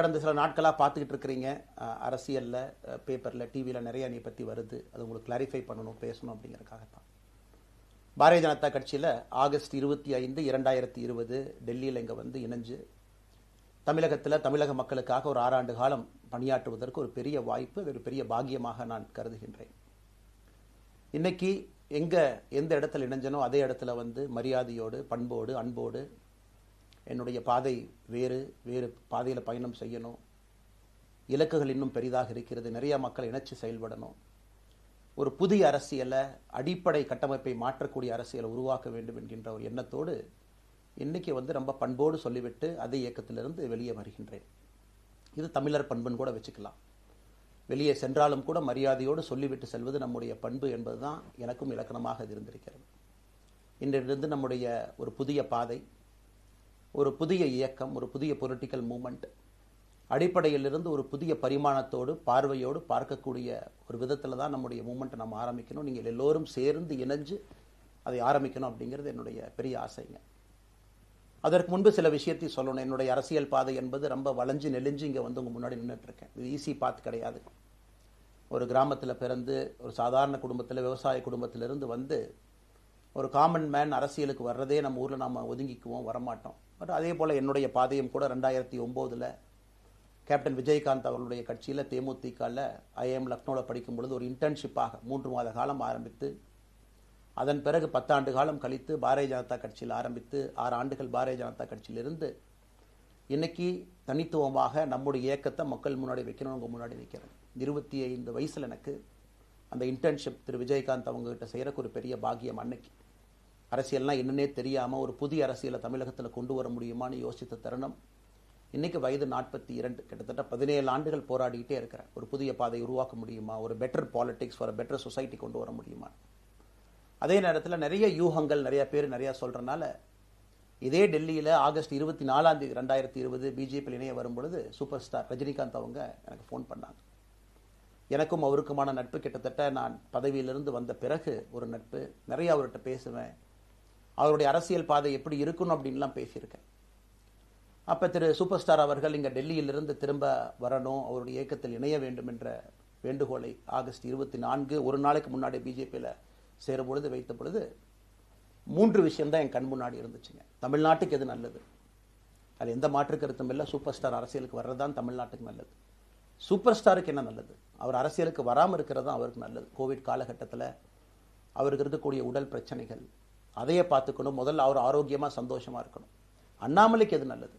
கடந்த சில நாட்களாக பார்த்துக்கிட்டு இருக்கிறீங்க. அரசியலில், பேப்பரில், டிவியில் நிறைய என்னை பற்றி வருது. அது உங்களுக்கு கிளாரிஃபை பண்ணணும், பேசணும் அப்படிங்கிறதுக்காகத்தான். பாரதிய ஜனதா கட்சியில் ஆகஸ்ட் 25, 2020 டெல்லியில் இங்கே வந்து இணைஞ்சு தமிழகத்தில் தமிழக மக்களுக்காக ஒரு 6 ஆண்டு காலம் பணியாற்றுவதற்கு ஒரு பெரிய வாய்ப்பு, அது ஒரு பெரிய பாக்கியமாக நான் கருதுகின்றேன். இன்னைக்கு எந்த இடத்துல இணைஞ்சனோ அதே இடத்துல வந்து மரியாதையோடு, பண்போடு, அன்போடு என்னுடைய பாதை வேறு பாதையில் பயணம் செய்யணும். இலக்குகள் இன்னும் பெரிதாக இருக்கிறது. நிறைய மக்கள் இணைச்சு செயல்படணும். ஒரு புதிய அரசியலை, அடிப்படை கட்டமைப்பை மாற்றக்கூடிய அரசியலை உருவாக்க வேண்டும் என்கின்ற ஒரு எண்ணத்தோடு இன்னைக்கு வந்து ரொம்ப பண்போடு சொல்லிவிட்டு அதே இயக்கத்திலிருந்து வெளியே வருகின்றேன். இது தமிழர் பண்புன்னு கூட வச்சுக்கலாம். வெளியே சென்றாலும் கூட மரியாதையோடு சொல்லிவிட்டு செல்வது நம்முடைய பண்பு என்பதுதான் எனக்கும் இலக்கணமாக இருந்திருக்கிறது. இன்றிலிருந்து நம்முடைய ஒரு புதிய பாதை, ஒரு புதிய இயக்கம், ஒரு புதிய பொலிட்டிக்கல் மூமெண்ட், அடிப்படையிலிருந்து ஒரு புதிய பரிமாணத்தோடு, பார்வையோடு பார்க்கக்கூடிய ஒரு விதத்தில் தான் நம்முடைய மூமெண்ட்டை நம்ம ஆரம்பிக்கணும். நீங்கள் எல்லோரும் சேர்ந்து இணைஞ்சு அதை ஆரம்பிக்கணும் அப்படிங்கிறது என்னுடைய பெரிய ஆசைங்க. அதற்கு முன்பு சில விஷயத்தை சொல்லணும். என்னுடைய அரசியல் பாதை என்பது ரொம்ப வளைஞ்சு நெளிஞ்சு இங்கே வந்து உங்கள் முன்னாடி நின்றுட்டுருக்கேன். இது ஈஸி பாத் கிடையாது. ஒரு கிராமத்தில் பிறந்து ஒரு சாதாரண குடும்பத்தில், விவசாய குடும்பத்திலிருந்து வந்து ஒரு காமன் மேன் அரசியலுக்கு வர்றதே நம்ம ஊரில் நாம் ஒதுங்கிக்குவோம், வரமாட்டோம். பட் அதே போல் என்னுடைய பாதையும் கூட 2009 கேப்டன் விஜயகாந்த் அவர்களுடைய கட்சியில் தேமுதிகவில் ஐஎம் லக்னோவில் படிக்கும் பொழுது ஒரு இன்டர்ன்ஷிப்பாக 3 மாத காலம் ஆரம்பித்து, அதன் பிறகு 10 ஆண்டு காலம் கழித்து பாரதிய ஜனதா கட்சியில் ஆரம்பித்து 6 ஆண்டுகள் பாரதிய ஜனதா கட்சியிலிருந்து இன்னைக்கு தனித்துவமாக நம்முடைய இயக்கத்தை மக்கள் முன்னாடி வைக்கணும். உங்கள் முன்னாடி வைக்கிறேன். 25 வயசில் எனக்கு அந்த இன்டர்ன்ஷிப் திரு விஜயகாந்த் அவங்ககிட்ட செய்கிறக்கு ஒரு பெரிய பாக்கியம். அன்னைக்கு அரசியல்னால் என்னன்னே தெரியாமல் ஒரு புதிய அரசியலை தமிழகத்தில் கொண்டு வர முடியுமான்னு யோசித்த தருணம். இன்னைக்கு வயது 42, கிட்டத்தட்ட 17 ஆண்டுகள் போராடிக்கிட்டே இருக்கிறேன். ஒரு புதிய பாதை உருவாக்க முடியுமா, ஒரு better politics for better society கொண்டு வர முடியுமா. அதே நேரத்தில் நிறைய யூகங்கள், நிறைய பேர் நிறையா சொல்கிறனால இதே டெல்லியில் ஆகஸ்ட் 24, 2020 பிஜேபியில் இணைய வரும்பொழுது சூப்பர் ஸ்டார் ரஜினிகாந்த் அவங்க எனக்கு ஃபோன் பண்ணாங்க. எனக்கும் அவருக்குமான நட்பு கிட்டத்தட்ட நான் பதவியிலிருந்து வந்த பிறகு ஒரு நட்பு. நிறைய அவர்கிட்ட பேசுவேன். அவருடைய அரசியல் பாதை எப்படி இருக்கணும் அப்படின்லாம் பேசியிருக்கேன். அப்போ திரு சூப்பர் ஸ்டார் அவர்கள் இங்கே டெல்லியிலிருந்து திரும்ப வரணும், அவருடைய இயக்கத்தில் இணைய வேண்டும் என்ற வேண்டுகோளை ஆகஸ்ட் 24 ஒரு நாளைக்கு முன்னாடி பிஜேபியில் சேரும்பொழுது வைத்த பொழுது 3 விஷயம்தான் என் கண் முன்னாடி இருந்துச்சுங்க. தமிழ்நாட்டுக்கு எது நல்லது, அது எந்த மாற்று கருத்தும் இல்லை. சூப்பர் ஸ்டார் அரசியலுக்கு வர்றதுதான் தமிழ்நாட்டுக்கு நல்லது. சூப்பர் ஸ்டாருக்கு என்ன நல்லது, அவர் அரசியலுக்கு வராமல் இருக்கிறது தான் அவருக்கு நல்லது. கோவிட் காலகட்டத்தில் அவருக்கு இருக்கக்கூடிய உடல் பிரச்சனைகள், அதையே பார்த்துக்கணும். முதல்ல அவர் ஆரோக்கியமாக சந்தோஷமாக இருக்கணும். அண்ணாமலைக்கு எது நல்லது,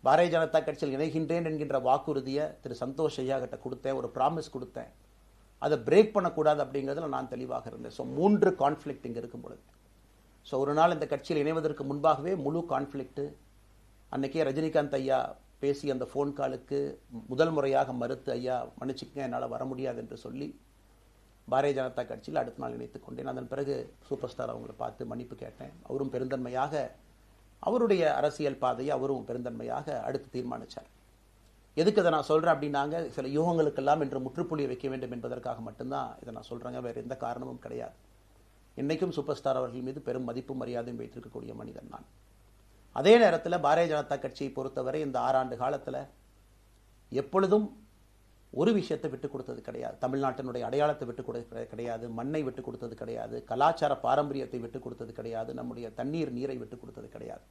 பாரதிய ஜனதா கட்சியில் இணைகின்றேன் என்கின்ற வாக்குறுதியை திரு சந்தோஷ் ஐயா கிட்ட கொடுத்தேன், ஒரு ப்ராமிஸ் கொடுத்தேன். அதை பிரேக் பண்ணக்கூடாது அப்படிங்கிறதுல நான் தெளிவாக இருந்தேன். ஸோ 3 கான்ஃப்ளிக்ட் இங்கே இருக்கும் பொழுது, ஸோ ஒரு நாள் இந்த கட்சியில் இணைவதற்கு முன்பாகவே முழு கான்ஃப்ளிக்ட்டு. அன்னைக்கே ரஜினிகாந்த் ஐயா பேசி அந்த ஃபோன் காலுக்கு முதல் முறையாக மறுத்து, ஐயா மன்னிச்சுக்கங்க என்னால் வர முடியாது என்று சொல்லி பாரதிய ஜனதா கட்சியில் அடுத்த நாள் இணைத்துக் கொண்டேன். அதன் பிறகு சூப்பர் ஸ்டார் அவங்களை பார்த்து மன்னிப்பு கேட்டேன். அவரும் பெருந்தன்மையாக அவருடைய அரசியல் பாதையை அவரும் பெருந்தன்மையாக அடுத்து தீர்மானித்தார். எதுக்கு இதை நான் சொல்கிறேன் அப்படின்னாங்க, சில யூகங்களுக்கெல்லாம் என்று முற்றுப்புள்ளி வைக்க வேண்டும் என்பதற்காக மட்டும்தான் இதை நான் சொல்கிறேங்க. வேறு எந்த காரணமும் கிடையாது. இன்றைக்கும் சூப்பர் ஸ்டார் அவர்கள் மீது பெரும் மதிப்பும் மரியாதையும் வைத்திருக்கக்கூடிய மனிதன் நான். அதே நேரத்தில் பாரதிய ஜனதா கட்சியை பொறுத்தவரை இந்த 6 ஆண்டு காலத்தில் எப்பொழுதும் ஒரு விஷயத்தை விட்டுக் கொடுத்தது கிடையாது. தமிழ்நாட்டினுடைய அடையாளத்தை விட்டுக் கொடுத்தது கிடையாது, மண்ணை விட்டுக் கொடுத்தது கிடையாது, கலாச்சார பாரம்பரியத்தை விட்டுக் கொடுத்தது கிடையாது, நம்முடைய நீரை விட்டுக் கொடுத்தது கிடையாது.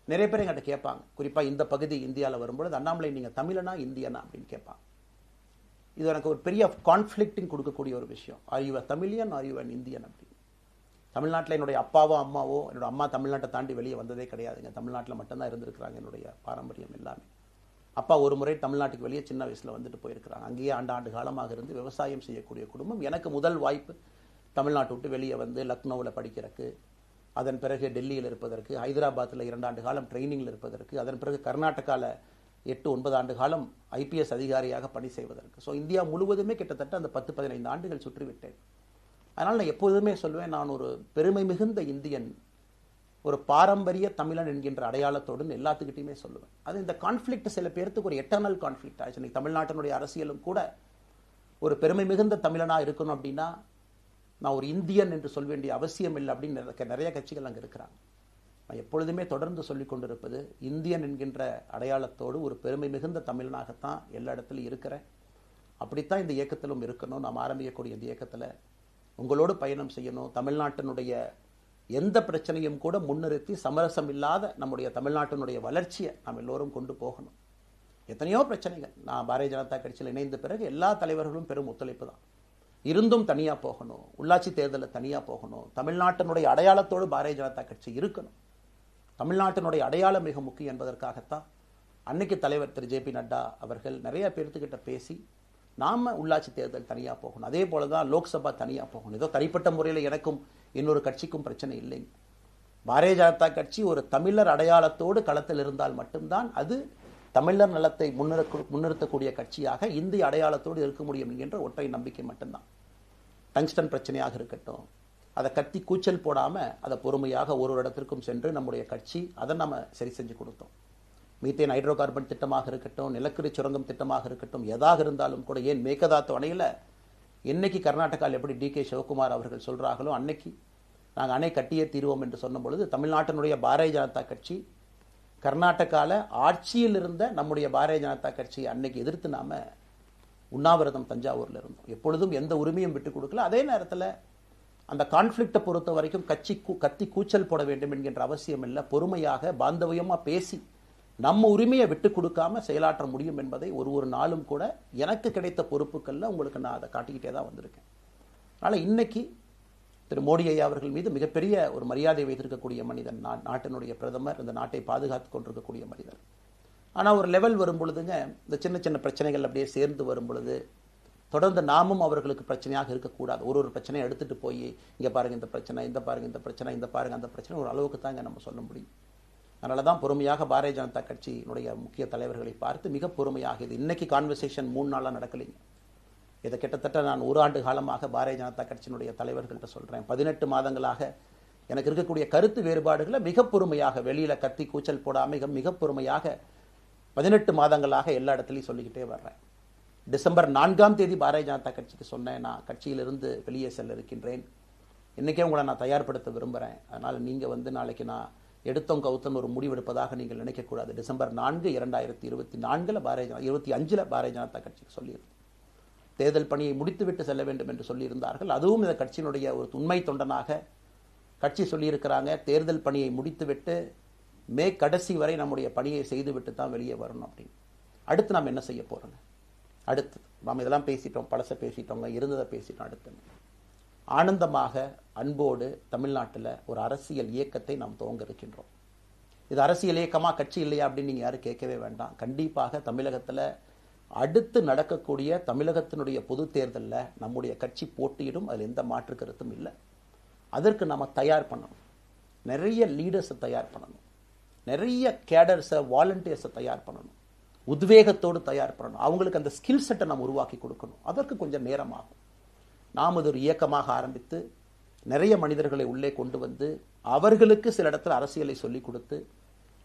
நிறைய பேர் எங்கிட்ட கேட்பாங்க, குறிப்பாக இந்த பகுதி இந்தியாவில் வரும்பொழுது, அண்ணாமலை நீங்கள் தமிழனா இந்தியனா அப்படின்னு கேட்பாங்க. இது எனக்கு ஒரு பெரிய கான்ஃப்ளிக்டிங் கொடுக்கக்கூடிய ஒரு விஷயம். Are you a Tamilian, are you an Indian அப்படின்னு. தமிழ்நாட்டில் என்னுடைய அப்பாவோ அம்மாவோ, என்னோட அம்மா தமிழ்நாட்டை தாண்டி வெளியே வந்ததே கிடையாதுங்க. தமிழ்நாட்டில் மட்டும்தான் இருந்திருக்கிறாங்க. என்னுடைய பாரம்பரியம் எல்லாமே. அப்பா ஒரு முறை தமிழ்நாட்டுக்கு வெளியே சின்ன வயசில் வந்துட்டு போயிருக்கிறாங்க. அங்கேயே ஆண்டு காலமாக இருந்து விவசாயம் செய்யக்கூடிய குடும்பம். எனக்கு முதல் வாய்ப்பு தமிழ்நாட்டை விட்டு வெளியே வந்து லக்னோவில் படிக்கிறதுக்கு, அதன் பிறகு டெல்லியில் இருப்பதற்கு, ஹைதராபாத்தில் 2 ஆண்டு காலம் ட்ரைனிங்கில் இருப்பதற்கு, அதன் பிறகு கர்நாடகாவில் 8-9 ஆண்டு காலம் ஐபிஎஸ் அதிகாரியாக பணி செய்வதற்கு. ஸோ இந்தியா முழுவதுமே கிட்டத்தட்ட அந்த 10-15 ஆண்டுகள் சுற்றிவிட்டேன். அதனால் நான் எப்போதுமே சொல்வேன், நான் ஒரு பெருமை மிகுந்த இந்தியன், ஒரு பாரம்பரிய தமிழன் என்கின்ற அடையாளத்தோடு எல்லாத்துக்கிட்டையுமே சொல்லுவேன். அது இந்த கான்ஃப்ளிக்ட் சில பேர்த்துக்கு ஒரு எட்டர்னல் கான்ஃப்ளிக்ட் ஆச்சு. இன்னைக்கு தமிழ்நாட்டினுடைய அரசியலும் கூட ஒரு பெருமை மிகுந்த தமிழனாக இருக்கணும் அப்படின்னா நான் ஒரு இந்தியன் என்று சொல்ல வேண்டிய அவசியம் இல்லை அப்படின்னு நிறைய கட்சிகள் அங்கே இருக்கிறாங்க. நான் எப்பொழுதுமே தொடர்ந்து சொல்லிக் கொண்டிருப்பது, இந்தியன் என்கின்ற அடையாளத்தோடு ஒரு பெருமை மிகுந்த தமிழனாகத்தான் எல்லா இடத்துலையும் இருக்கிறேன். அப்படித்தான் இந்த இயக்கத்திலும் இருக்கணும். நாம் ஆரம்பிக்கக்கூடிய இந்த இயக்கத்தில் உங்களோடு பயணம் செய்யணும். தமிழ்நாட்டினுடைய எந்த பிரச்சனையும் கூட முன்னிறுத்தி சமரசம் இல்லாத நம்முடைய தமிழ்நாட்டினுடைய வளர்ச்சியை நாம் எல்லோரும் கொண்டு போகணும். எத்தனையோ பிரச்சனைகள். நான் பாரதிய ஜனதா கட்சியில் இணைந்த பிறகு எல்லா தலைவர்களும் பெரும் ஒத்துழைப்பு தான். இருந்தும் தனியாக போகணும், உள்ளாட்சி தேர்தலில் தனியாக போகணும், தமிழ்நாட்டினுடைய அடையாளத்தோடு பாரதிய ஜனதா கட்சி இருக்கணும். தமிழ்நாட்டினுடைய அடையாளம் மிக முக்கியம் என்பதற்காகத்தான் அன்னைக்கு தலைவர் திரு ஜே.பி. நட்டா அவர்கள் நிறைய பேர்த்துக்கிட்ட பேசி நாம உள்ளாட்சி தேர்தல் தனியாக போகணும், அதே போல தான் லோக்சபா தனியாக போகணும். ஏதோ தனிப்பட்ட முறையில் எனக்கும் இன்னொரு கட்சிக்கும் பிரச்சனை இல்லைங்க. பாரதிய ஜனதா கட்சி ஒரு தமிழர் அடையாளத்தோடு களத்தில் இருந்தால் மட்டும்தான் அது தமிழர் நலத்தை முன்னிறுத்தக்கூடிய கட்சியாக இந்திய அடையாளத்தோடு இருக்க முடியும் என்கின்ற ஒற்றை நம்பிக்கை மட்டும்தான். டங்ஸ்டன் பிரச்சனையாக இருக்கட்டும், அதை கத்தி கூச்சல் போடாமல் அதை பொறுமையாக ஒரு இடத்திற்கும் சென்று நம்முடைய கட்சி அதை நம்ம சரி செஞ்சு கொடுத்தோம். மீத்தேன் ஹைட்ரோ கார்பன் திட்டமாக இருக்கட்டும், நிலக்கரி சுரங்கம் திட்டமாக இருக்கட்டும், எதாக இருந்தாலும் கூட, ஏன் மேகதாத்து அணையில் இன்னைக்கு கர்நாடகாவில் எப்படி டி.கே. சிவகுமார் அவர்கள் சொல்கிறார்களோ அன்னைக்கு நாங்கள் அணை கட்டியே தீர்வோம் என்று சொன்ன பொழுது தமிழ்நாட்டினுடைய பாரதிய ஜனதா கட்சி கர்நாடகாவில் ஆட்சியில் இருந்த நம்முடைய பாரதிய ஜனதா கட்சியை அன்னைக்கு எதிர்த்து நாம உண்ணாவிரதம் தஞ்சாவூரில் இருந்தோம். எப்பொழுதும் எந்த உரிமையும் விட்டுக் கொடுக்கல. அதே நேரத்தில் அந்த கான்ஃப்ளிக்டை பொறுத்த வரைக்கும் கத்தி கூச்சல் போட வேண்டும் என்கின்ற அவசியம் இல்லை. பொறுமையாக பாந்தவியமாக பேசி நம்ம உரிமையை விட்டு கொடுக்காம செயலாற்ற முடியும் என்பதை ஒரு நாளும் கூட எனக்கு கிடைத்த பொறுப்புகளில் உங்களுக்கு நான் அதை காட்டிக்கிட்டே தான் வந்திருக்கேன். அதனால் இன்னைக்கு திரு மோடி ஐயா அவர்கள் மீது மிகப்பெரிய ஒரு மரியாதை வைத்திருக்கக்கூடிய மனிதன், நாட்டினுடைய பிரதமர், இந்த நாட்டை பாதுகாத்து கொண்டிருக்கக்கூடிய மனிதர். ஆனால் ஒரு லெவல் வரும் பொழுதுங்க, இந்த சின்ன சின்ன பிரச்சனைகள் அப்படியே சேர்ந்து வரும் பொழுது தொடர்ந்து நாமும் அவர்களுக்கு பிரச்சனையாக இருக்கக்கூடாது. ஒரு பிரச்சனையை எடுத்துட்டு போய் இங்கே பாருங்க இந்த பிரச்சனை, இந்த பாருங்க இந்த பிரச்சனை, இந்த பாருங்க அந்த பிரச்சனை, ஒரு அளவுக்கு தான் இங்கே நம்ம சொல்ல முடியும். அதனால தான் பொறுமையாக பாரதிய ஜனதா கட்சியினுடைய முக்கிய தலைவர்களை பார்த்து மிக பொறுமையாக, இது இன்னைக்கு கான்வர்சேஷன் 3 நாளாக நடக்கலைங்க. இதை கிட்டத்தட்ட நான் 1 ஆண்டு காலமாக பாரதிய ஜனதா கட்சியினுடைய தலைவர்கள்ட்ட சொல்கிறேன். 18 மாதங்களாக எனக்கு இருக்கக்கூடிய கருத்து வேறுபாடுகளை மிக பொறுமையாக, வெளியில் கத்தி கூச்சல் போடாமல் மிக பொறுமையாக 18 மாதங்களாக எல்லா இடத்துலையும் சொல்லிக்கிட்டே வர்றேன். டிசம்பர் 4ஆம் தேதி பாரதிய ஜனதா கட்சிக்கு சொன்னேன், நான் கட்சியிலிருந்து வெளியே செல்ல இருக்கின்றேன், இன்றைக்கே உங்களை நான் தயார்படுத்த விரும்புகிறேன், அதனால் நீங்கள் நாளைக்கு நான் எடுத்தோம் கவுத்தம் ஒரு முடிவெடுப்பதாக நீங்கள் நினைக்கக்கூடாது. டிசம்பர் 4, 2024 25 பாரதிய ஜனதா கட்சிக்கு சொல்லியிருந்தேன். தேர்தல் பணியை முடித்துவிட்டு செல்ல வேண்டும் என்று சொல்லியிருந்தார்கள். அதுவும் இந்த கட்சியினுடைய ஒரு உண்மை தொண்டனாக கட்சி சொல்லியிருக்கிறாங்க, தேர்தல் பணியை முடித்துவிட்டு மே கடைசி வரை நம்முடைய பணியை செய்துவிட்டு தான் வெளியே வரணும் அப்படின்னு. அடுத்து நாம் என்ன செய்ய போறோங்க? அடுத்து நாம் இதெல்லாம் பேசிட்டோம், பழசை பேசிட்டோங்க, இருந்ததை பேசிட்டோம். அடுத்து ஆனந்தமாக அன்போடு தமிழ்நாட்டில் ஒரு அரசியல் இயக்கத்தை நாம் துவங்க இருக்கின்றோம். இது அரசியல் இயக்கமா கட்சி இல்லையா அப்படின்னு நீங்கள் யாரும் கேட்கவே வேண்டாம். கண்டிப்பாக தமிழகத்தில் அடுத்து நடக்கக்கூடிய தமிழகத்தினுடைய பொது தேர்தலில் நம்முடைய கட்சி போட்டியிடும், அதில் எந்த மாற்று கருத்தும் இல்லை. அதற்கு நம்ம தயார் பண்ணணும், நிறைய லீடர்ஸை தயார் பண்ணணும், நிறைய கேடர்ஸை வாலண்டியர்ஸை தயார் பண்ணணும், உத்வேகத்தோடு தயார் பண்ணணும், அவங்களுக்கு அந்த ஸ்கில் செட்டை நம்ம உருவாக்கி கொடுக்கணும். அதற்கு கொஞ்சம் நேரம் ஆகும். நாம் இது ஒரு இயக்கமாக ஆரம்பித்து நிறைய மனிதர்களை உள்ளே கொண்டு வந்து அவர்களுக்கு சில இடத்துல அரசியலை சொல்லிக் கொடுத்து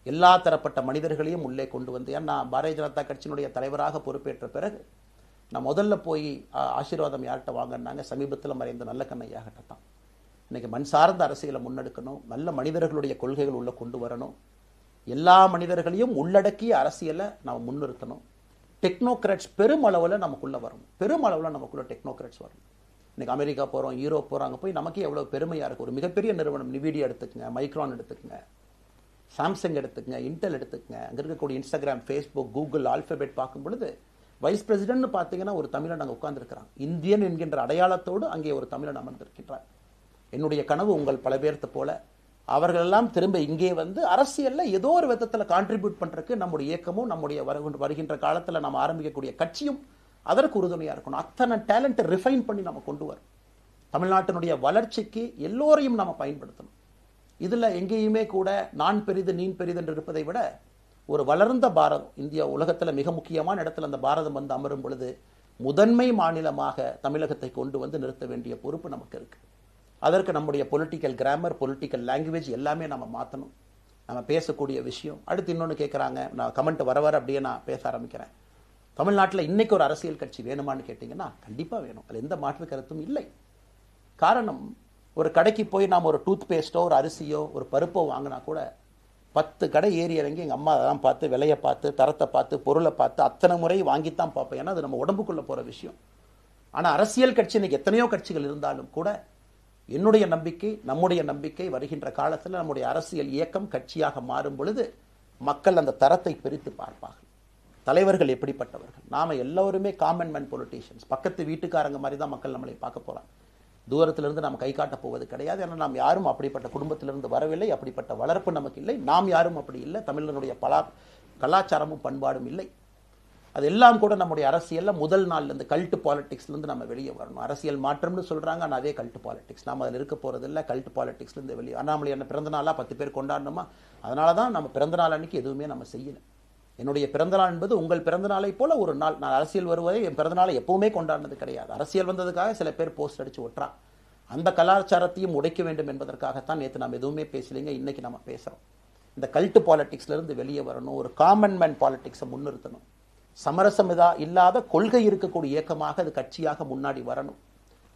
எல்லா தரப்பட்ட மனிதர்களையும் உள்ளே கொண்டு வந்து, ஏன்னா பாரதிய ஜனதா கட்சியினுடைய தலைவராக பொறுப்பேற்ற பிறகு நான் முதல்ல போய் ஆசீர்வாதம் யார்கிட்ட வாங்கினாங்க, சமீபத்தில் மறைந்த நல்ல கண்ணையாகிட்ட தான். இன்னைக்கு மண் சார்ந்த அரசியலை முன்னெடுக்கணும், நல்ல மனிதர்களுடைய கொள்கைகள் உள்ள கொண்டு வரணும், எல்லா மனிதர்களையும் உள்ளடக்கிய அரசியலை நாம் முன்னிறுத்தணும். டெக்னோக்ராட்ஸ் பெருமளவில் நமக்குள்ள வரணும், பெருமளவில் நமக்குள்ள டெக்னோக்ராட்ஸ் வரணும். இன்னைக்கு அமெரிக்கா போகிறோம், யூரோப் போகிறோம், அங்கே போய் நமக்கே எவ்வளோ பெருமையாக இருக்குது. ஒரு மிகப்பெரிய நிறுவனம் நிவிடியா எடுத்துக்கங்க, மைக்ரான் எடுத்துக்கங்க, சாம்சங் எடுத்துக்கங்க, இன்டெல் எடுத்துக்கங்க, அங்கே இருக்கக்கூடிய இன்ஸ்டாகிராம், ஃபேஸ்புக், கூகுள், ஆல்பபெட் பார்க்கும் பொழுது வைஸ் பிரசிடென்ட்னு பார்த்தீங்கன்னா ஒரு தமிழன் அங்கே உட்கார்ந்துருக்கிறான். இந்தியன் என்கின்ற அடையாளத்தோடு அங்கே ஒரு தமிழன் அமர்ந்திருக்கின்றார். என்னுடைய கனவு உங்கள் பல பேர்த்த போல அவர்களெல்லாம் திரும்ப இங்கே வந்து அரசியலில் ஏதோ ஒரு விதத்தில் கான்ட்ரிபியூட் பண்ணுறதுக்கு நம்முடைய இயக்கமும் நம்முடைய வருகின்ற காலத்தில் நம்ம ஆரம்பிக்கக்கூடிய கட்சியும் அதற்கு உறுதுணையாக இருக்கணும். அத்தனை டேலண்ட்டை ரிஃபைன் பண்ணி நம்ம கொண்டு வரும். தமிழ்நாட்டினுடைய வளர்ச்சிக்கு எல்லோரையும் நம்ம பயன்படுத்தணும். இதில் எங்கேயுமே கூட நான் பெரிது நீ பெரிது என்று இருப்பதை விட ஒரு வளர்ந்த பாரதம், இந்தியா உலகத்தில் மிக முக்கியமான இடத்துல அந்த பாரதம் வந்து அமரும் பொழுது முதன்மை மாநிலமாக தமிழகத்தை கொண்டு வந்து நிறுத்த வேண்டிய பொறுப்பு நமக்கு இருக்கு. அதற்கு நம்முடைய பொலிட்டிக்கல் கிராமர், பொலிட்டிக்கல் லாங்குவேஜ் எல்லாமே நம்ம மாற்றணும். நம்ம பேசக்கூடிய விஷயம். அடுத்து இன்னொன்று கேட்குறாங்க, நான் கமெண்ட் வர அப்படியே நான் பேச ஆரம்பிக்கிறேன். தமிழ்நாட்டில் இன்னைக்கு ஒரு அரசியல் கட்சி வேணுமான்னு கேட்டிங்கன்னா கண்டிப்பாக வேணும், அதில் எந்த மாற்று கருத்தும் இல்லை. காரணம், ஒரு கடைக்கு போய் நாம் ஒரு டூத் பேஸ்ட்டோ ஒரு அரிசியோ ஒரு பருப்போ வாங்கினா கூட 10 கடை ஏறி இறங்கி எங்கள் அம்மா அதெல்லாம் பார்த்து, விலையை பார்த்து, தரத்தை பார்த்து, பொருளை பார்த்து அத்தனை முறை வாங்கித்தான் பார்ப்பேன். ஏன்னா அது நம்ம உடம்புக்குள்ளே போகிற விஷயம். ஆனால் அரசியல் கட்சி இன்னைக்கு எத்தனையோ கட்சிகள் இருந்தாலும் கூட என்னுடைய நம்பிக்கை, நம்முடைய நம்பிக்கை, வருகின்ற காலத்தில் நம்முடைய அரசியல் இயக்கம் கட்சியாக மாறும் பொழுது மக்கள் அந்த தரத்தை பிரித்து பார்ப்பார்கள். தலைவர்கள் எப்படிப்பட்டவர்கள்? நாம எல்லோருமே காமன் மேன் பொலிட்டீஷியன்ஸ். பக்கத்து வீட்டுக்காரங்க மாதிரி தான் மக்கள் நம்மளை பார்க்க போறாங்க. தூரத்திலிருந்து நாம் கை காட்ட போவது கிடையாது. ஏன்னா நாம் யாரும் அப்படிப்பட்ட குடும்பத்திலிருந்து வரவில்லை, அப்படிப்பட்ட வளர்ப்பு நமக்கு இல்லை, நாம் யாரும் அப்படி இல்லை, தமிழனுடைய கலாச்சாரமும் பண்பாடும் இல்லை. அதெல்லாம் கூட நம்முடைய அரசியல்ல முதல் நாள்ல இருந்து கல்ட் பாலிடிக்ஸ்ல இருந்து நம்ம வெளியே வரணும். அரசியல் மாற்றம்னு சொல்றாங்க, ஆனால் அதே கல்ட் பாலிடிக்ஸ். நாம அதில் இருக்க போறது இல்லை. கல்ட் பாலிடிக்ஸ்ல இருந்து வெளியே. அண்ணாமலை என்ன பிறந்த நாளா 10 பேர் கொண்டாடணுமா? அதனாலதான் நம்ம பிறந்த நாள் அன்னைக்கு எதுவுமே நம்ம செய்யல. என்னுடைய பிறந்தநாள் என்பது உங்கள் பிறந்தநாளை போல ஒரு நாள். நான் அரசியல் வருவதை என் பிறந்தநாளை எப்பவுமே கொண்டாடினது கிடையாது. அரசியல் வந்ததுக்காக சில பேர் போஸ்ட் அடிச்சு ஒட்டுறா. அந்த கலாச்சாரத்தையும் உடைக்க வேண்டும் என்பதற்காகத்தான் நேற்று நாம் எதுவுமே பேசலைங்க, இன்னைக்கு நம்ம பேசுறோம். இந்த கல்ட் பாலிடிக்ஸ்ல இருந்து வெளியே வரணும். ஒரு காமன் மேன் பாலிடிக்ஸை முன்னிறுத்தணும். சமரசம் இல்லாத கொள்கை இருக்கக்கூடிய இயக்கமாக அது கட்சியாக முன்னாடி வரணும்.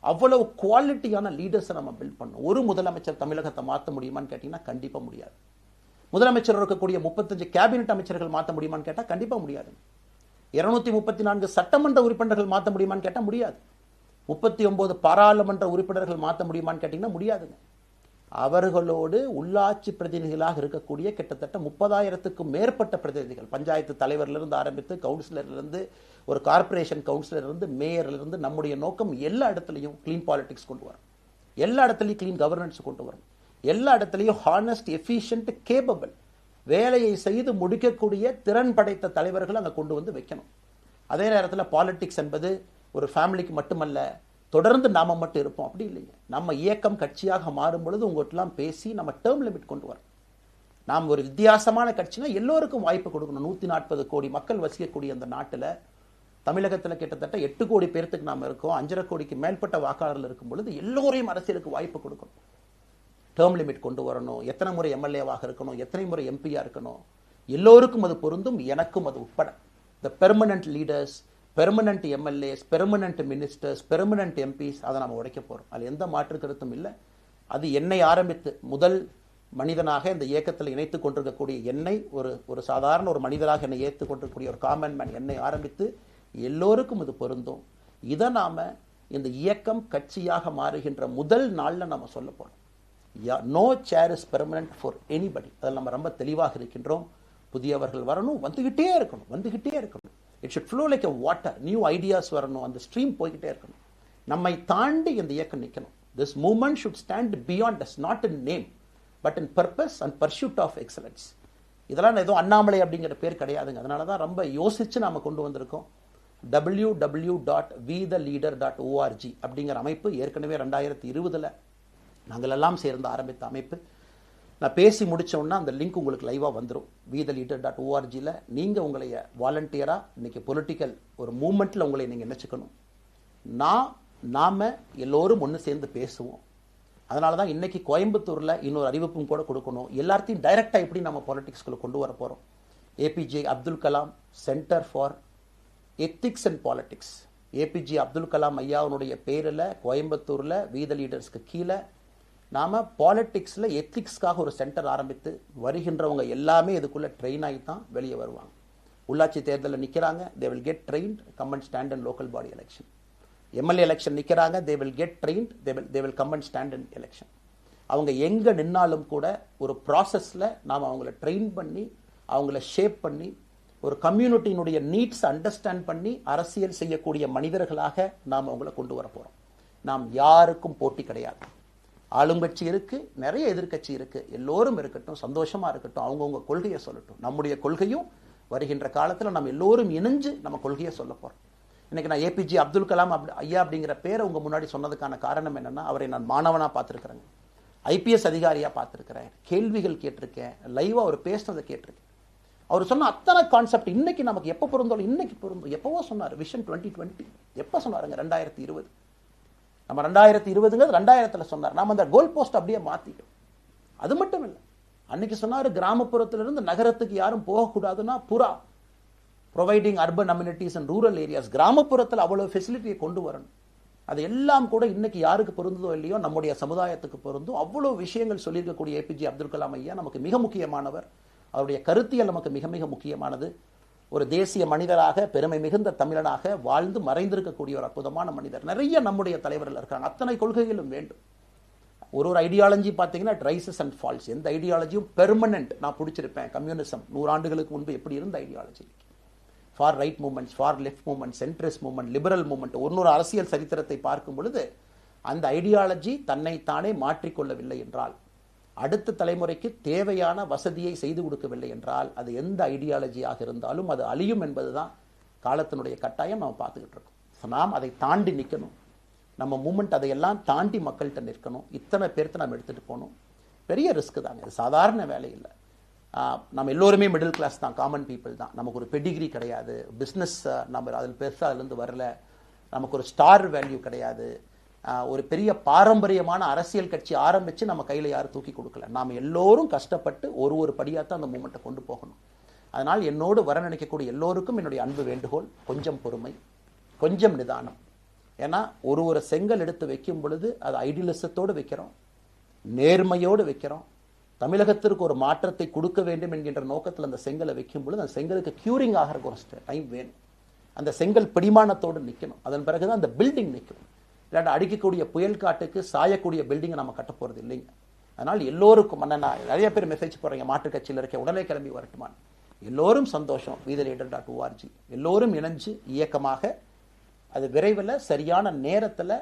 அவ்வளவு குவாலிட்டியான லீடர்ஸை நம்ம பில்ட் பண்ணணும். ஒரு முதலமைச்சர் தமிழகத்தை மாற்ற முடியுமான்னு கேட்டீங்கன்னா கண்டிப்பா முடியாது. முதலமைச்சர் இருக்கக்கூடிய 35 கேபினெட் அமைச்சர்கள் மாற்ற முடியுமான்னு கேட்டால் கண்டிப்பா முடியாது. 234 சட்டமன்ற உறுப்பினர்கள் மாற்ற முடியுமான்னு கேட்டால் முடியாது. 39 பாராளுமன்ற உறுப்பினர்கள் மாற்ற முடியுமான்னு கேட்டீங்கன்னா முடியாதுங்க. அவர்களோடு உள்ளாட்சி பிரதிநிதிகளாக இருக்கக்கூடிய கிட்டத்தட்ட 30,000க்கும் மேற்பட்ட பிரதிநிதிகள், பஞ்சாயத்து தலைவரிலிருந்து ஆரம்பித்து கவுன்சிலரிலிருந்து, ஒரு கார்பரேஷன் கவுன்சிலரிலிருந்து, மேயரிலிருந்து, நம்முடைய நோக்கம் எல்லா இடத்துலையும் கிளீன் பாலிடிக்ஸ் கொண்டு வரும். எல்லா இடத்துலையும் கிளீன் கவர்னன்ஸ் கொண்டு வரும். எல்லா இடத்துலையும் ஹானஸ்ட், எஃபிஷியன்ட், கேபபிள், வேலையை செய்து முடிக்கக்கூடிய திறன் படைத்த தலைவர்கள் அங்கே கொண்டு வந்து வைக்கணும். அதே நேரத்தில் பாலிடிக்ஸ் என்பது ஒரு ஃபேமிலிக்கு மட்டுமல்ல, தொடர்ந்து நாம மட்டும் இருப்போம் அப்படி இல்லைங்க. நம்ம இயக்கம் கட்சியாக மாறும் பொழுது உங்கள்கிட்டலாம் பேசி நம்ம டேர்ம் லிமிட் கொண்டு வரோம். நாம் ஒரு வித்தியாசமான கட்சினா எல்லோருக்கும் வாய்ப்பு கொடுக்கணும். 140 கோடி மக்கள் வசிக்கக்கூடிய அந்த நாட்டில், தமிழகத்தில் கிட்டத்தட்ட 8 கோடி பேர்த்துக்கு நாம் இருக்கோம். 5.5 கோடிக்கு மேற்பட்ட வாக்காளர்கள் இருக்கும் பொழுது எல்லோரையும் அரசியலுக்கு வாய்ப்பு கொடுக்கணும். டேர்ம் லிமிட் கொண்டு வரணும். எத்தனை முறை எம்எல்ஏவாக இருக்கணும், எத்தனை முறை எம்பியா இருக்கணும், எல்லோருக்கும் அது பொருந்தும், எனக்கும் அது உட்பட. The permanent leaders, permanent MLAs, permanent ministers, permanent MPs, அதை நம்ம உடைக்க போறோம். அதில் எந்த மாற்று கருத்தும் இல்லை. அது என்னை ஆரம்பித்து முதல் மனிதனாக இந்த இயக்கத்தில் இணைத்துக் கொண்டிருக்கக்கூடிய என்னை, ஒரு சாதாரண ஒரு மனிதராக என்னை ஏற்றுக் கொண்டிருக்கக்கூடிய ஒரு காமன் மேன் என்னை ஆரம்பித்து எல்லோருக்கும் இது பொருந்தும். இதை நாம இந்த இயக்கம் கட்சியாக மாறுகின்ற முதல் நாள்ல நம்ம சொல்ல போறோம். No chair is permanent for anybody. அதில் நம்ம ரொம்ப தெளிவாக இருக்கின்றோம். புதியவர்கள் வரணும், வந்துகிட்டே இருக்கணும், வந்துகிட்டே இருக்கணும். It should flow like a water. New ideas வரணும், அந்த ஸ்ட்ரீம் போய்கிட்டே இருக்கணும். நம்மை தாண்டி இந்த இயக்கம் நிற்கணும். This movement should stand beyond us, not in name but in purpose and pursuit of excellence. இதெல்லாம் ஏதோ அண்ணாமலை அப்படிங்கிற பேர் கிடையாதுங்க. அதனால தான் ரொம்ப யோசிச்சு நாம கொண்டு வந்திருக்கோம். www.vetheleader.org அப்படிங்கிற அமைப்பு ஏற்கனவே 2020 நாங்கள் எல்லாம் சேர்ந்து ஆரம்பித்த அமைப்பு. நான் பேசி முடிச்சோன்னா அந்த லிங்க் உங்களுக்கு லைவா வந்துடும். vetheleader.org நீங்க உங்களை வாலண்டியரா இன்னைக்கு பொலிட்டிக்கல் ஒரு மூவ்மெண்ட்ல உங்களை நீங்க நினைச்சுக்கணும். நாம எல்லோரும் ஒன்று சேர்ந்து பேசுவோம். அதனால தான் இன்னைக்கு கோயம்புத்தூர்ல இன்னொரு அறிவிப்பும் கூட கொடுக்கணும். எல்லாத்தையும் டைரக்டா எப்படி நம்ம பாலிடிக்ஸ்குள்ள கொண்டு வர போறோம். APJ Abdul Kalam centre for ethics and politics, APJ Abdul Kalam ஐயாவுடைய பேரில் கோயம்புத்தூர்ல வீத லீடர்ஸ்க்கு கீழே நாம பாலிடிக்ஸ்ல எத்திக்ஸ்க்காக ஒரு சென்டர் ஆரம்பித்து வருகின்றவங்க எல்லாமே இதுக்குள்ள ட்ரெயின் ஆகி தான் வெளியே வருவாங்க. உள்ளாட்சி தேர்தலில் நிற்கிறாங்க, they will get trained, come and stand in local body election. MLA election நிற்கிறாங்க, they will get trained, they will come and stand in election. அவங்க எங்க நின்னாலும் கூட ஒரு ப்ராசஸ்ல நாம் அவங்கள ட்ரெயின் பண்ணி, அவங்கள ஷேப் பண்ணி, ஒரு கம்யூனிட்டியினுடைய நீட்ஸ் அண்டர்ஸ்டாண்ட் பண்ணி அரசியல் செய்யக்கூடிய மனிதர்களாக நாம் அவங்கள கொண்டு வர போறோம். நாம் யாருக்கும் போட்டி கிடையாது. ஆளுங்கட்சி இருக்கு, நிறைய எதிர்கட்சி இருக்கு, எல்லோரும் இருக்கட்டும், சந்தோஷமா இருக்கட்டும், அவங்கவுங்க கொள்கையை சொல்லட்டும். நம்முடைய கொள்கையும் வருகின்ற காலத்தில் நம்ம எல்லோரும் இணைஞ்சு நம்ம கொள்கையை சொல்ல போறோம். இன்னைக்கு நான் ஏபிஜே அப்துல் கலாம் ஐயா அப்படிங்கிற பேரை உங்க முன்னாடி சொன்னதுக்கான காரணம் என்னன்னா, அவரை நான் மாணவனா பார்த்திருக்கிறேன், ஐபிஎஸ் அதிகாரியா பார்த்திருக்கிறேன், கேள்விகள் கேட்டிருக்கேன், லைவா அவர் பேசினதை கேட்டிருக்கேன். அவர் சொன்ன அத்தனை கான்செப்ட் இன்னைக்கு நமக்கு எப்போ பொருந்தோம், இன்னைக்கு பொருந்தும். எப்பவோ சொன்னார் விஷன் 2020, எப்போ சொன்னாருங்க? 2020. நம்ம 2020 2000 சொன்னார். நாம அந்த கோல் போஸ்ட் அப்படியே மாத்திட்டோம். அது மட்டும் இல்லை, அன்னைக்கு சொன்னாரு கிராமப்புறத்திலிருந்து நகரத்துக்கு யாரும் போகக்கூடாதுன்னா புறா providing urban amenities and rural areas, கிராமப்புறத்தில் அவ்வளவு ஃபெசிலிட்டியை கொண்டு வரணும். அது எல்லாம் கூட இன்னைக்கு யாருக்கு பொருந்ததோ இல்லையோ நம்முடைய சமுதாயத்துக்கு பொருந்தும். அவ்வளவு விஷயங்கள் சொல்லியிருக்கக்கூடிய ஏபிஜே அப்துல் கலாம் ஐயா நமக்கு மிக முக்கியமானவர். அவருடைய கருத்தியல் நமக்கு மிக மிக முக்கியமானது. ஒரு தேசிய மனிதராக, பெருமை மிகுந்த தமிழனாக வாழ்ந்து மறைந்திருக்கக்கூடிய ஒரு அற்புதமான மனிதர். நிறைய நம்முடைய தலைவர்கள் இருக்காங்க. அத்தனை கொள்கைகளும் வேண்டும். ஒரு ஐடியாலஜி பார்த்தீங்கன்னா ரைசஸ் அண்ட் ஃபால்ஸ். எந்த ஐடியாலஜியும் பெர்மனன்ட் நான் பிடிச்சிருப்பேன். கம்யூனிசம் 100 ஆண்டுகளுக்கு முன்பு எப்படி இருந்த ideology, for right movements, for left movement, centrist movement, liberal movement, ஒரு அரசியல் சரித்திரத்தை பார்க்கும் பொழுது அந்த ஐடியாலஜி தன்னைத்தானே மாற்றிக்கொள்ளவில்லை என்றால், அடுத்த தலைமுறைக்கு தேவையான வசதியை செய்து கொடுக்கவில்லை என்றால், அது எந்த ஐடியாலஜியாக இருந்தாலும் அது அழியும் என்பதுதான் காலத்தினுடைய கட்டாயம். நம்ம பார்த்துக்கிட்டு இருக்கோம். நாம் அதை தாண்டி நிற்கணும். நம்ம மூமெண்ட் அதையெல்லாம் தாண்டி மக்கள்கிட்ட நிற்கணும். இத்தனை பேர்த்து நம்ம எடுத்துகிட்டு போகணும். பெரிய ரிஸ்க் தாங்க, இது சாதாரண வேலை இல்லை. நம்ம எல்லோருமே மிடில் கிளாஸ் தான், காமன் பீப்புள் தான். நமக்கு ஒரு பெடிகிரி கிடையாது, பிஸ்னஸ் நம்ம அதில் பெருசாக அதுலேருந்து வரல, நமக்கு ஒரு ஸ்டார் வேல்யூ கிடையாது, ஒரு பெரிய பாரம்பரியமான அரசியல் கட்சி ஆரம்பித்து நம்ம கையில் யாரும் தூக்கி கொடுக்கல. நாம் எல்லோரும் கஷ்டப்பட்டு ஒரு படியாக தான் அந்த மூமெண்ட்டை கொண்டு போகணும். அதனால் என்னோடு வர நினைக்கக்கூடிய எல்லோருக்கும் என்னுடைய அன்பு வேண்டுகோள், கொஞ்சம் பொறுமை, கொஞ்சம் நிதானம். ஏன்னா ஒரு செங்கல் எடுத்து வைக்கும் பொழுது அது ஐடியலிசத்தோடு வைக்கிறோம், நேர்மையோடு வைக்கிறோம். தமிழகத்திற்கு ஒரு மாற்றத்தை கொடுக்க வேண்டும் என்கின்ற நோக்கத்தில் அந்த செங்கலை வைக்கும் பொழுது அந்த செங்கலுக்கு கியூரிங் ஆகிற ஒரு டைம் வேணும். அந்த செங்கல் பிடிமானத்தோடு நிற்கணும். அதன் பிறகுதான் அந்த பில்டிங் நிற்கும். இல்லாட்ட அடிக்கக்கூடிய புயல் காட்டுக்கு சாயக்கூடிய பில்டிங்கை நம்ம கட்ட போகிறது இல்லைங்க. அதனால் எல்லோருக்கும் நிறைய பேர் மெசேஜ் போடுறீங்க, மாற்றுக் கட்சியில் இருக்க உடனே கிளம்பி வரட்டுமான். எல்லோரும் சந்தோஷம். wethereader.org எல்லோரும் இணைஞ்சு இயக்கமாக அது விரைவில் சரியான நேரத்தில்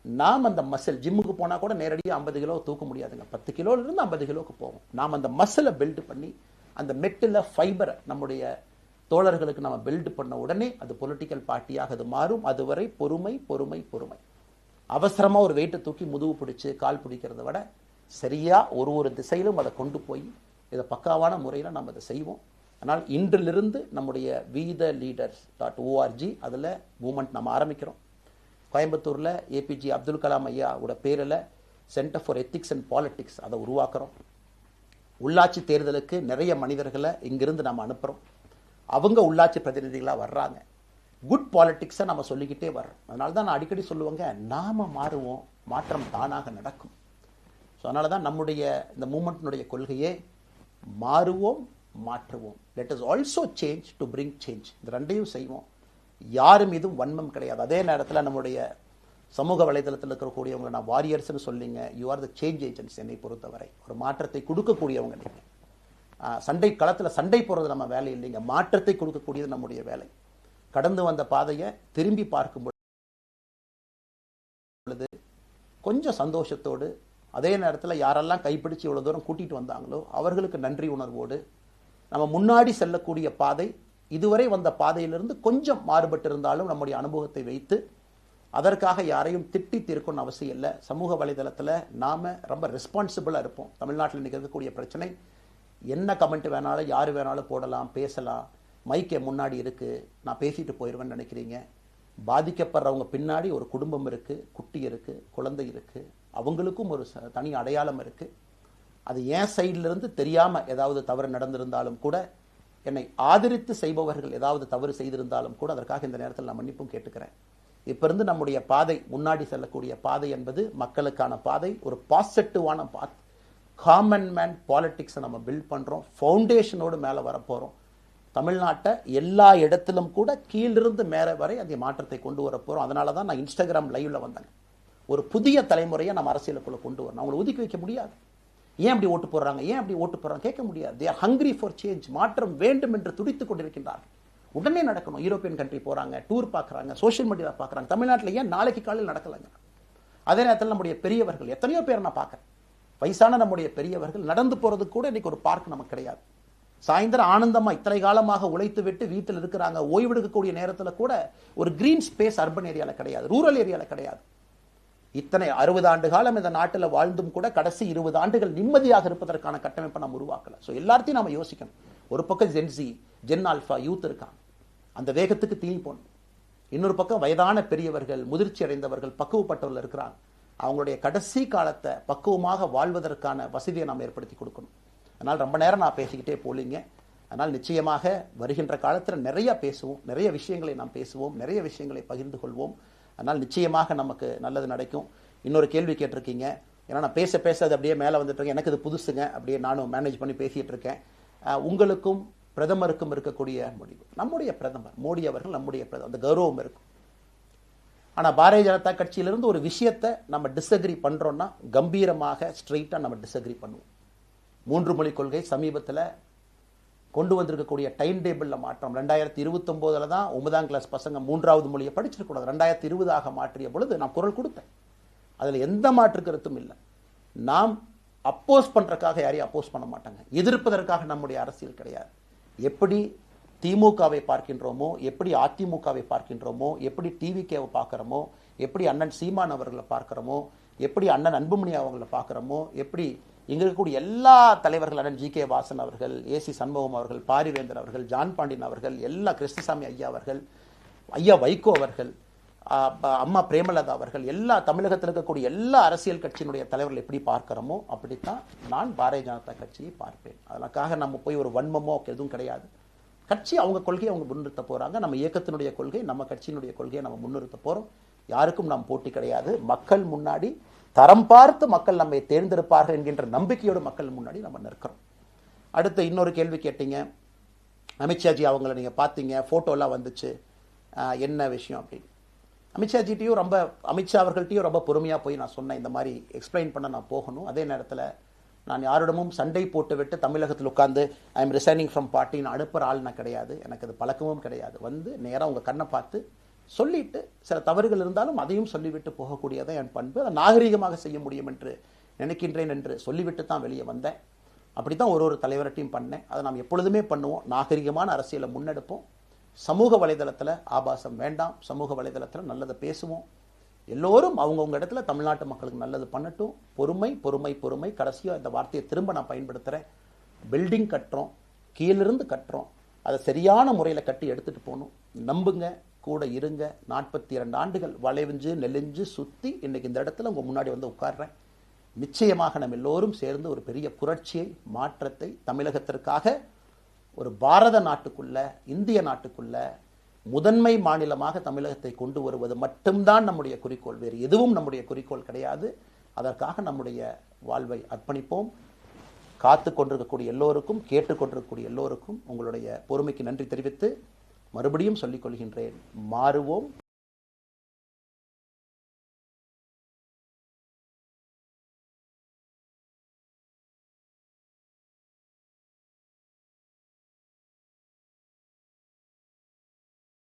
நாம் அந்த மசில், ஜிம்முக்கு போனால் கூட நேரடியாக 50 கிலோ தூக்க முடியாதுங்க, 10 கிலோலேருந்து 50 கிலோக்கு போகும். நாம் அந்த மசிலை பில்டு பண்ணி அந்த மெட்டில் ஃபைபரை நம்முடைய தோழர்களுக்கு நம்ம பில்டு பண்ண உடனே அது பொலிட்டிக்கல் பார்ட்டியாக அது மாறும். அதுவரை பொறுமை பொறுமை பொறுமை. அவசரமாக ஒரு வெயிட்டை தூக்கி முதுகு பிடிச்சி கால் பிடிக்கிறத விட சரியாக ஒரு திசையிலும் அதை கொண்டு போய் இதை பக்காவான முறையில் நம்ம அதை செய்வோம். ஆனால் இன்றிலிருந்து நம்முடைய wethereader.org அதில் மூமெண்ட் நம்ம ஆரம்பிக்கிறோம். கோயம்புத்தூரில் ஏபிஜே அப்துல் கலாம் ஐயாவோட பேரில் centre for ethics and politics அதை உருவாக்குறோம். உள்ளாட்சி தேர்தலுக்கு நிறைய மனிதர்களை இங்கிருந்து நம்ம அனுப்புகிறோம். அவங்க உள்ளாட்சி பிரதிநிதிகளாக வர்றாங்க. குட் பாலிட்டிக்ஸை நம்ம சொல்லிக்கிட்டே வர்றோம். அதனால தான் நான் அடிக்கடி சொல்லுவாங்க, நாம மாறுவோம், மாற்றம் தானாக நடக்கும். ஸோ அதனால தான் நம்முடைய இந்த மூமெண்ட்டினுடைய கொள்கையே மாறுவோம், மாற்றுவோம். Let us also change to bring change. இந்த ரெண்டையும் செய்வோம். யாரும் இதுவும் வன்மம் கிடையாது. அதே நேரத்தில் நம்முடைய சமூக வலைதளத்தில் இருக்கக்கூடியவங்க நான் வாரியர்ஸ்னு சொல்லிங்க, you are the change agents. என்னை பொறுத்தவரை ஒரு மாற்றத்தை கொடுக்கக்கூடியவங்க நீங்கள். சண்டை களத்தில் சண்டை போடுறது நம்ம வேலை இல்லைங்க, மாற்றத்தை கொடுக்கக்கூடியது நம்முடைய வேலை. கடந்து வந்த பாதையை திரும்பி பார்க்கும் பொழுது கொஞ்சம் சந்தோஷத்தோடு, அதே நேரத்தில் யாரெல்லாம் கைப்பிடிச்சு இவ்வளோ தூரம் கூட்டிகிட்டு வந்தாங்களோ அவர்களுக்கு நன்றி உணர்வோடு, நம்ம முன்னாடி செல்லக்கூடிய பாதை இதுவரை வந்த பாதையிலிருந்து கொஞ்சம் மாறுபட்டு இருந்தாலும் நம்முடைய அனுபவத்தை வைத்து அதற்காக யாரையும் திட்டி தீர்க்கணும்னு அவசியம் இல்லை. சமூக வலைதளத்தில் நாம் ரொம்ப ரெஸ்பான்சிபிளாக இருப்போம். தமிழ்நாட்டில் இருக்கக்கூடிய பிரச்சனை, என்ன கமெண்ட் வேணாலும் யார் வேணாலும் போடலாம், பேசலாம். மைக்கே முன்னாடி இருக்குது, நான் பேசிட்டு போயிடுவேன்னு நினைக்கிறீங்க. பாதிக்கப்படுறவங்க பின்னாடி ஒரு குடும்பம் இருக்குது, குட்டி இருக்குது, குழந்தை இருக்குது, அவங்களுக்கும் ஒரு தனி அடையாளம் இருக்குது. அது என் சைட்லேருந்து தெரியாமல் ஏதாவது தவறு நடந்திருந்தாலும் கூட, என்னை ஆதரித்து செய்பவர்கள் ஏதாவது தவறு செய்திருந்தாலும் கூட அதற்காக இந்த நேரத்தில் நான் மன்னிப்பும் கேட்டுக்கிறேன். இப்போ இருந்து நம்முடைய பாதை, முன்னாடி செல்லக்கூடிய பாதை என்பது மக்களுக்கான பாதை, ஒரு பாசிட்டிவான பாத். காமன் மேன் பாலிட்டிக்ஸை நம்ம பில்ட் பண்ணுறோம். ஃபவுண்டேஷனோடு மேலே வரப்போகிறோம். தமிழ்நாட்டை எல்லா இடத்திலும் கூட கீழிருந்து மேலே வரை அந்த மாற்றத்தை கொண்டு வர போகிறோம். அதனால தான் நான் இன்ஸ்டாகிராம் லைவில் வந்தேன். ஒரு புதிய தலைமுறையை நம்ம அரசியலுக்குள்ளே கொண்டு வரணும். அவங்களை ஒதுக்கி வைக்க முடியாது. ஏன் அப்படி ஓட்டு போடுறாங்க, ஏன் அப்படி ஓட்டு போடுறாங்க கேட்க முடியாது. They are hungry for change. மாற்றம் வேண்டும் என்று துடித்துக் கொண்டிருக்கின்றார்கள். உடனே நடக்கணும். யூரோப்பியன் கண்ட்ரி போகிறாங்க, டூர் பார்க்குறாங்க, சோஷியல் மீடியாவில் பார்க்குறாங்க. தமிழ்நாட்டில் ஏன் நாளைக்கு காலையில் நடக்கலைங்க? அதே நேரத்தில் நம்முடைய பெரியவர்கள், எத்தனையோ பேர் நான் பார்க்குறேன், வயசான நம்முடைய பெரியவர்கள் நடந்து போகிறதுக்கு கூட இன்னைக்கு ஒரு பார்க் நமக்கு கிடையாது. சாயந்தரம் ஆனந்தமாக இத்தனை காலமாக உழைத்து விட்டு வீட்டில் இருக்கிறாங்க. ஓய்வெடுக்கக்கூடிய நேரத்தில் கூட ஒரு கிரீன் ஸ்பேஸ் அர்பன் ஏரியாவில் கிடையாது, ரூரல் ஏரியாவில் கிடையாது. இத்தனை 60 ஆண்டு காலம் இந்த நாட்டில் வாழ்ந்தும் கூட கடைசி 20 ஆண்டுகள் நிம்மதியாக இருப்பதற்கான கட்டமைப்பை நம்ம உருவாக்கல. ஸோ எல்லாத்தையும் நம்ம யோசிக்கணும். ஒரு பக்கம் ஜென்சி, ஜென் ஆல்ஃபா யூத் இருக்காங்க, அந்த வேகத்துக்கு தீனி போகணும். இன்னொரு பக்கம் வயதான பெரியவர்கள், முதிர்ச்சி அடைந்தவர்கள், பக்குவப்பட்டவர்கள் இருக்கிறாங்க. அவங்களுடைய கடைசி காலத்தை பக்குவமாக வாழ்வதற்கான வசதியை நாம் ஏற்படுத்தி கொடுக்கணும். அதனால் ரொம்ப நேரம் நான் பேசிக்கிட்டே போலிங்க. அதனால் நிச்சயமாக வருகின்ற காலத்தில் நிறைய பேசுவோம், நிறைய விஷயங்களை நாம் பேசுவோம், நிறைய விஷயங்களை பகிர்ந்து கொள்வோம். அதனால் நிச்சயமாக நமக்கு நல்லது நடக்கும். இன்னொரு கேள்வி கேட்டிருக்கீங்க. ஏன்னா நான் பேச பேச அது அப்படியே மேலே வந்துட்டு இருக்கேன். எனக்கு இது புதுசுங்க. அப்படியே நானும் மேனேஜ் பண்ணி பேசிகிட்டு இருக்கேன். உங்களுக்கும் பிரதமருக்கும் இருக்கக்கூடிய முடிவு, நம்முடைய பிரதமர் மோடி அவர்கள் நம்முடைய பிரதமர், அந்த கௌரவம் இருக்கும். ஆனால் பாரதிய ஜனதா கட்சியிலிருந்து ஒரு விஷயத்தை நம்ம டிஸ்அக்ரி பண்ணுறோன்னா கம்பீரமாக ஸ்ட்ரெயிட்டாக நம்ம டிஸ்அக்ரி பண்ணுவோம். 3 மொழி கொள்கை சமீபத்தில் கொண்டு வந்திருக்கக்கூடிய டைம் டேபிளில் மாற்றம் 2029 தான் 9ஆம் கிளாஸ் பசங்க 3வது மொழியை படிச்சிருக்கூடாது. 2020 மாற்றிய பொழுது நான் குரல் கொடுத்தேன். அதில் எந்த மாற்று கருத்தும் இல்லை. நாம் அப்போஸ் பண்ணுறதுக்காக யாரையும் அப்போஸ் பண்ண மாட்டாங்க. எதிர்ப்பதற்காக நம்முடைய அரசியல் கிடையாது. எப்படி திமுகவை பார்க்கின்றோமோ, எப்படி அதிமுகவை பார்க்கின்றோமோ, எப்படி டிவிகேவை பார்க்குறோமோ, எப்படி அண்ணன் சீமான் அவர்களை பார்க்குறோமோ, எப்படி அண்ணன் அன்புமணி அவர்களை பார்க்குறோமோ, எப்படி இங்கே இருக்கக்கூடிய எல்லா தலைவர்கள், அண்ணன் ஜி.கே. வாசன் அவர்கள், ஏசி சண்முகம் அவர்கள், பாரிவேந்தர் அவர்கள், ஜான் பாண்டியன் அவர்கள், எல்லா கிருஷ்ணசாமி ஐயா அவர்கள், ஐயா வைகோ அவர்கள், அம்மா பிரேமலதா அவர்கள், எல்லா தமிழகத்தில் இருக்கக்கூடிய எல்லா அரசியல் கட்சியினுடைய தலைவர்கள் எப்படி பார்க்கிறோமோ அப்படித்தான் நான் பாரதிய ஜனதா கட்சியை பார்ப்பேன். அதற்காக நம்ம போய் ஒரு வன்மமோ எதுவும் கிடையாது. கட்சி அவங்க கொள்கையை அவங்க முன்னிறுத்த போறாங்க. நம்ம இயக்கத்தினுடைய கொள்கை, நம்ம கட்சியினுடைய கொள்கையை நம்ம முன்னிறுத்த போறோம். யாருக்கும் நாம் போட்டி கிடையாது. மக்கள் முன்னாடி தரம் பார்த்து மக்கள் நம்மை தேர்ந்தெடுப்பார்கள் என்கின்ற நம்பிக்கையோடு மக்கள் முன்னாடி நம்ம நிற்கிறோம். அடுத்து இன்னொரு கேள்வி கேட்டீங்க. அமித்ஷாஜி அவங்கள நீங்கள் பார்த்தீங்க, ஃபோட்டோலாம் வந்துச்சு, என்ன விஷயம் அப்படின்னு. அமித்ஷா அவர்கள்ட்டையும் ரொம்ப பொறுமையாக போய் நான் சொன்னேன், இந்த மாதிரி எக்ஸ்பிளைன் பண்ண நான் போகணும். அதே நேரத்தில் நான் யாரிடமும் சண்டை போட்டு விட்டு தமிழகத்தில் உட்காந்து ஐ எம் ரிசைனிங் ஃப்ரம் பார்ட்டின்னு அனுப்புகிற ஆள் நான் கிடையாது. எனக்கு அது பழக்கமும் கிடையாது. வந்து நேராக உங்கள் கண்ணை பார்த்து சொல்லிட்டு, சில தவறுகள் இருந்தாலும் அதையும் சொல்லிவிட்டு போகக்கூடியதான் என் பண்பு. அதை நாகரிகமாக செய்ய முடியும் என்று நினைக்கின்றேன் என்று சொல்லிவிட்டு தான் வெளியே வந்தேன். அப்படி தான் ஒரு தலைவர்கிட்டையும் பண்ணேன். அதை நாம் எப்பொழுதுமே பண்ணுவோம். நாகரிகமான அரசியலை முன்னெடுப்போம். சமூக வலைதளத்தில் ஆபாசம் வேண்டாம். சமூக வலைதளத்தில் நல்லதை பேசுவோம். எல்லோரும் அவங்கவுங்க இடத்துல தமிழ்நாட்டு மக்களுக்கு நல்லது பண்ணட்டும். பொறுமை பொறுமை பொறுமை. கடைசியாக இந்த வார்த்தையை திரும்ப நான் பயன்படுத்துகிறேன். பில்டிங் கட்டுறோம், கீழிருந்து கட்டுறோம், அதை சரியான முறையில் கட்டி எடுத்துகிட்டு போகணும். நம்புங்க, கூட இருங்க. 42 ஆண்டுகள் வளைவிஞ்சு நெலிஞ்சு சுற்றி இன்னைக்கு இந்த இடத்துல உங்கள் முன்னாடி வந்து உட்கார்றேன். நிச்சயமாக நம்ம எல்லோரும் சேர்ந்து ஒரு பெரிய புரட்சியை, மாற்றத்தை தமிழகத்திற்காக, ஒரு பாரத நாட்டுக்குள்ள, இந்திய நாட்டுக்குள்ள முதன்மை மாநிலமாக தமிழகத்தை கொண்டு வருவது மட்டும்தான் நம்முடைய குறிக்கோள். வேறு எதுவும் நம்முடைய குறிக்கோள் கிடையாது. அதற்காக நம்முடைய வாழ்வை அர்ப்பணிப்போம். காத்து கொண்டிருக்கக்கூடிய எல்லோருக்கும், கேட்டுக்கொண்டிருக்கக்கூடிய எல்லோருக்கும் உங்களுடைய பொறுமைக்கு நன்றி தெரிவித்து மறுபடியும் சொல்லிக் கொள்கின்றேன். மாறுவோம்.